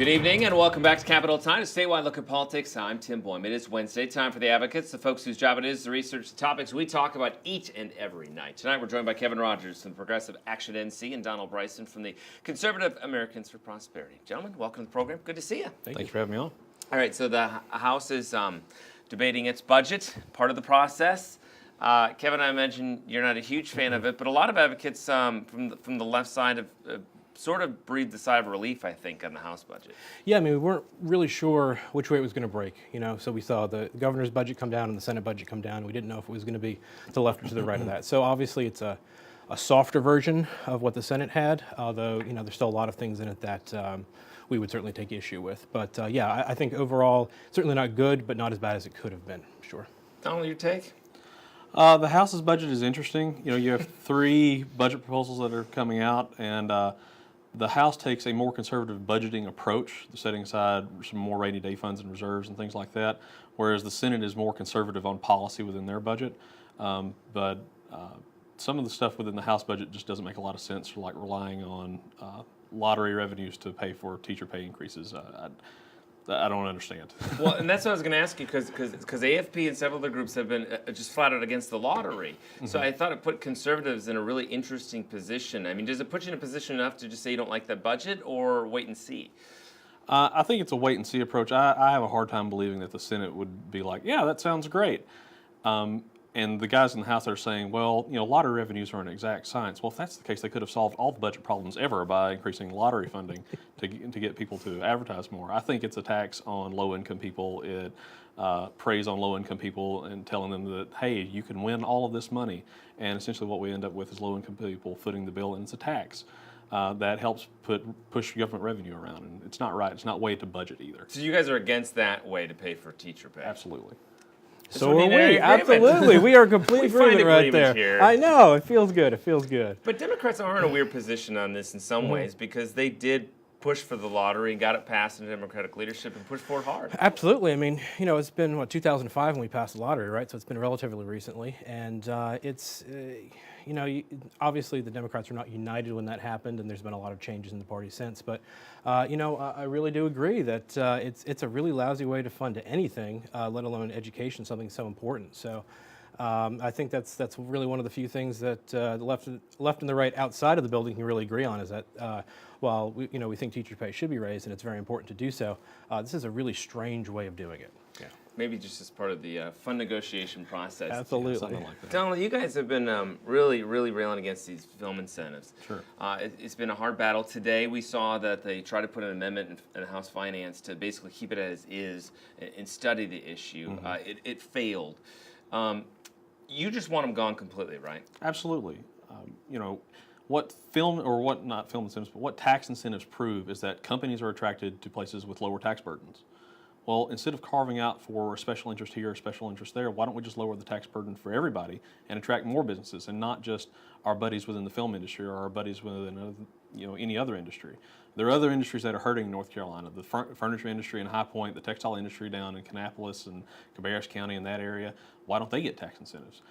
Good evening and welcome back to Capital Tonight, a statewide look at politics. I'm Tim Boyum. It is Wednesday, time for the advocates, the folks whose job it is to research the topics we talk about each and every night. Tonight we're joined by Kevin Rogers from Progressive AFP-NC and Donald Bryson from the Conservative Americans for Prosperity. Gentlemen, welcome to the program. Good to see you. Thanks for having me on. All right, so the House is debating its budget, part of the process. Kevin, I imagine you're not a huge fan of it, but a lot of advocates from the left side have sort of breathed a sigh of relief, I think, on the House budget. Yeah, I mean, we weren't really sure which way it was going to break, so we saw the governor's budget come down and the Senate budget come down. We didn't know if it was going to be to the left or to the right of that. So obviously it's a softer version of what the Senate had, although, there's still a lot of things in it that we would certainly take issue with. But yeah, I think overall, certainly not good, but not as bad as it could have been, sure. Donald, your take? The House's budget is interesting. You have three budget proposals that are coming out, and the House takes a more conservative budgeting approach, setting aside some more rainy day funds and reserves and things like that, whereas the Senate is more conservative on policy within their budget. But some of the stuff within the House budget just doesn't make a lot of sense, like relying on lottery revenues to pay for teacher pay increases. I don't understand. Well, and that's what I was going to ask you, because AFP and several other groups have been just flat out against the lottery. Mm-hmm. So I thought it put conservatives in a really interesting position. I mean, does it put you in a position enough to just say you don't like that budget, or wait and see? I think it's a wait and see approach. I have a hard time believing that the Senate would be like, yeah, that sounds great. And the guys in the House are saying, well, lottery revenues are an exact science. Well, if that's the case, they could have solved all the budget problems ever by increasing lottery funding to get people to advertise more. I think it's a tax on low-income people. It preys on low-income people and telling them that, hey, you can win all of this money. And essentially what we end up with is low-income people footing the bill, and it's a tax. That helps push government revenue around. And it's not right. It's not way to budget either. So you guys are against that way to pay for teacher pay? Absolutely. So are we. Absolutely. We are complete agreement right there. Here. I know. It feels good. It feels good. But Democrats are in a weird position on this in some ways, because they did push for the lottery and got it passed in Democratic leadership and pushed for it hard. Absolutely. I mean, it's been, 2005 when we passed the lottery, right? So it's been relatively recently. And it's, obviously the Democrats are not united when that happened, and there's been a lot of changes in the party since. But, I really do agree that it's a really lousy way to fund anything, let alone education, something so important. So I think that's really one of the few things that the left and the right outside of the building can really agree on, is that while we think teacher pay should be raised, and it's very important to do so, this is a really strange way of doing it. Yeah. Maybe just as part of the fund negotiation process. Absolutely. Something like that. Donald, you guys have been really, really railing against these film incentives. Sure. It's been a hard battle. Today we saw that they tried to put an amendment in House Finance to basically keep it as is and study the issue. Mm-hmm. It failed. You just want them gone completely, right? Absolutely. What film, or what, not film incentives, but what tax incentives prove is that companies are attracted to places with lower tax burdens. Well, instead of carving out for a special interest here, a special interest there, why don't we just lower the tax burden for everybody and attract more businesses, and not just our buddies within the film industry or our buddies within any other industry. There are other industries that are hurting North Carolina: the furniture industry in High Point, the textile industry down in Kannapolis and Cabarrus County in that area. Why don't they get tax incentives?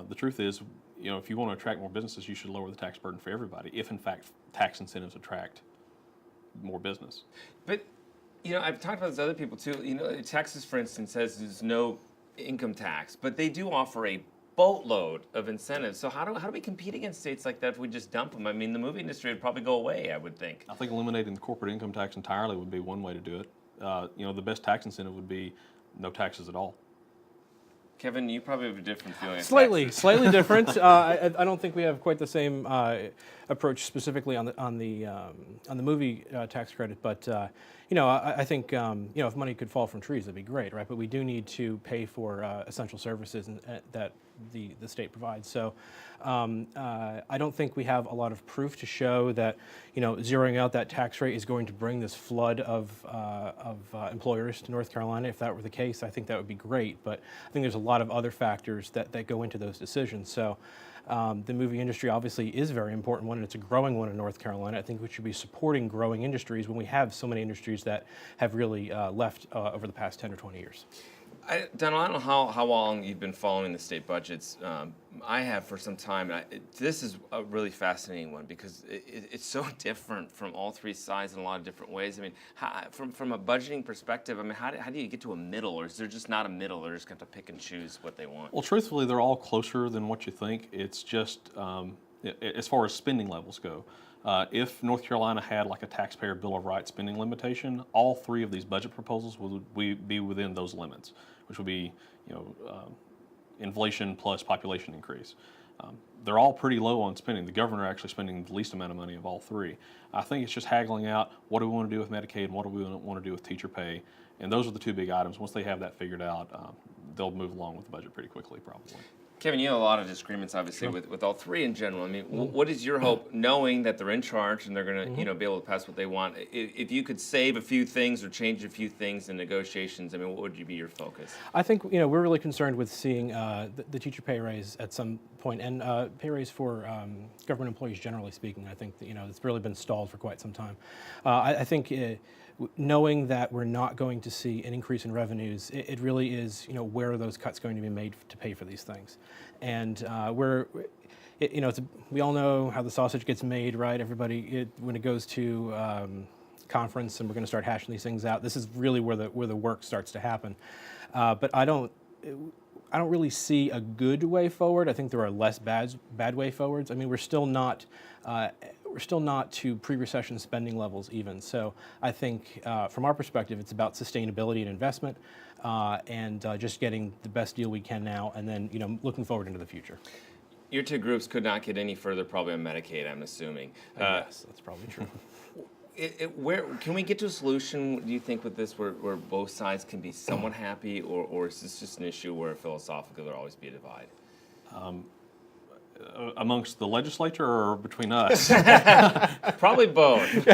The truth is, if you want to attract more businesses, you should lower the tax burden for everybody, if in fact tax incentives attract more business. But I've talked about this with other people too. Texas, for instance, says there's no income tax, but they do offer a boatload of incentives. So how do we compete against states like that if we just dump them? I mean, the movie industry would probably go away, I would think. I think eliminating the corporate income tax entirely would be one way to do it. The best tax incentive would be no taxes at all. Kevin, you probably have a different feeling. Slightly different. I don't think we have quite the same approach specifically on the movie tax credit, but I think if money could fall from trees, that'd be great, right? But we do need to pay for essential services that the state provides. So I don't think we have a lot of proof to show that zeroing out that tax rate is going to bring this flood of employers to North Carolina. If that were the case, I think that would be great. But I think there's a lot of other factors that go into those decisions. So the movie industry obviously is a very important one, and it's a growing one in North Carolina. I think we should be supporting growing industries when we have so many industries that have really left over the past 10 or 20 years. Donald, I don't know how long you've been following the state budgets. I have for some time. And this is a really fascinating one because it's so different from all three sides in a lot of different ways. I mean, from a budgeting perspective, I mean, how do you get to a middle, or is there just not a middle? They're just going to pick and choose what they want? Well, truthfully, they're all closer than what you think. It's just as far as spending levels go. If North Carolina had like a taxpayer Bill of Rights spending limitation, all three of these budget proposals would be within those limits, which would be, inflation plus population increase. They're all pretty low on spending. The governor actually spending the least amount of money of all three. I think it's just haggling out what do we want to do with Medicaid and what do we want to do with teacher pay, and those are the two big items. Once they have that figured out, they'll move along with the budget pretty quickly, probably. Kevin, you have a lot of disagreements, obviously, with all three in general. I mean, what is your hope, knowing that they're in charge and they're going to, be able to pass what they want? If you could save a few things or change a few things in negotiations, I mean, what would be your focus? I think we're really concerned with seeing the teacher pay raise at some point, and pay raise for government employees generally speaking. I think that, it's really been stalled for quite some time. I think. Knowing that we're not going to see an increase in revenues, it really is, where are those cuts going to be made to pay for these things? And we all know how the sausage gets made, right? Everybody, when it goes to conference and we're going to start hashing these things out, this is really where the work starts to happen. But I don't really see a good way forward. I think there are less bad way forwards. I mean, we're still not to pre-recession spending levels even. So I think from our perspective, it's about sustainability and investment and just getting the best deal we can now and then, looking forward into the future. Your two groups could not get any further probably on Medicaid, I'm assuming. Yes, that's probably true. Where can we get to a solution, do you think, with this where both sides can be somewhat happy, or is this just an issue where philosophically there'll always be a divide? Amongst the legislature or between us? Probably both.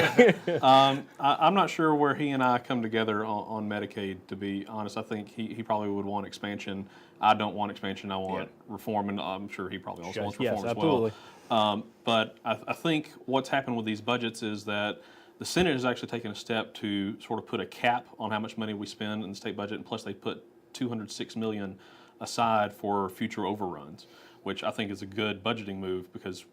I'm not sure where he and I come together on Medicaid, to be honest. I think he probably would want expansion. I don't want expansion. I want reform, and I'm sure he probably also wants reform as absolutely. Well. But I think what's happened with these budgets is that the Senate has actually taken a step to sort of put a cap on how much money we spend in the state budget, and plus they put $206 million aside for future overruns, which I think is a good budgeting move because,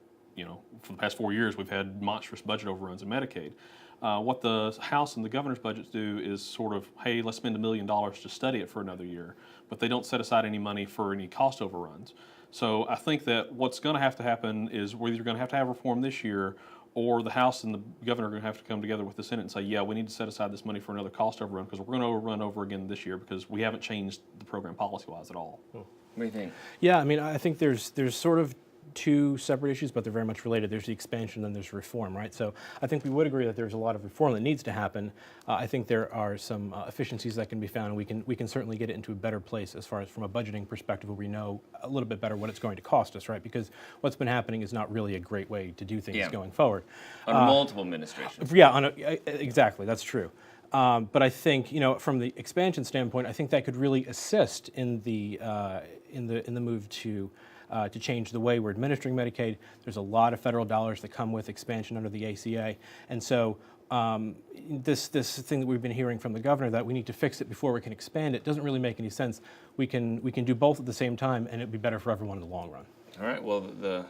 for the past 4 years we've had monstrous budget overruns in Medicaid. What the House and the governor's budgets do is sort of, hey, let's spend $1 million to study it for another year, but they don't set aside any money for any cost overruns. So I think that what's going to have to happen is we're either going to have reform this year, or the House and the governor are going to have to come together with the Senate and say, yeah, we need to set aside this money for another cost overrun because we're going to overrun over again this year because we haven't changed the program policy-wise at all. What do you think? Yeah, I mean, I think there's sort of two separate issues, but they're very much related. There's the expansion and there's reform, right? So I think we would agree that there's a lot of reform that needs to happen. I think there are some efficiencies that can be found, and we can certainly get it into a better place as far as from a budgeting perspective where we know a little bit better what it's going to cost us, right? Because what's been happening is not really a great way to do things going forward. Under multiple administrations. Yeah, exactly, that's true. But I think, from the expansion standpoint, I think that could really assist in the move to change the way we're administering Medicaid. There's a lot of federal dollars that come with expansion under the ACA, and so this thing that we've been hearing from the governor that we need to fix it before we can expand it doesn't really make any sense. We can do both at the same time, and it'd be better for everyone in the long run. All right. Well, the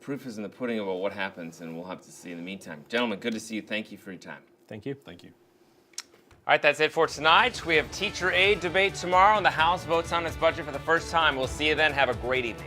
proof is in the pudding about what happens, and we'll have to see in the meantime. Gentlemen, good to see you. Thank you for your time. Thank you. Thank you. All right, that's it for tonight. We have teacher aid debate tomorrow, and the House votes on its budget for the first time. We'll see you then. Have a great evening.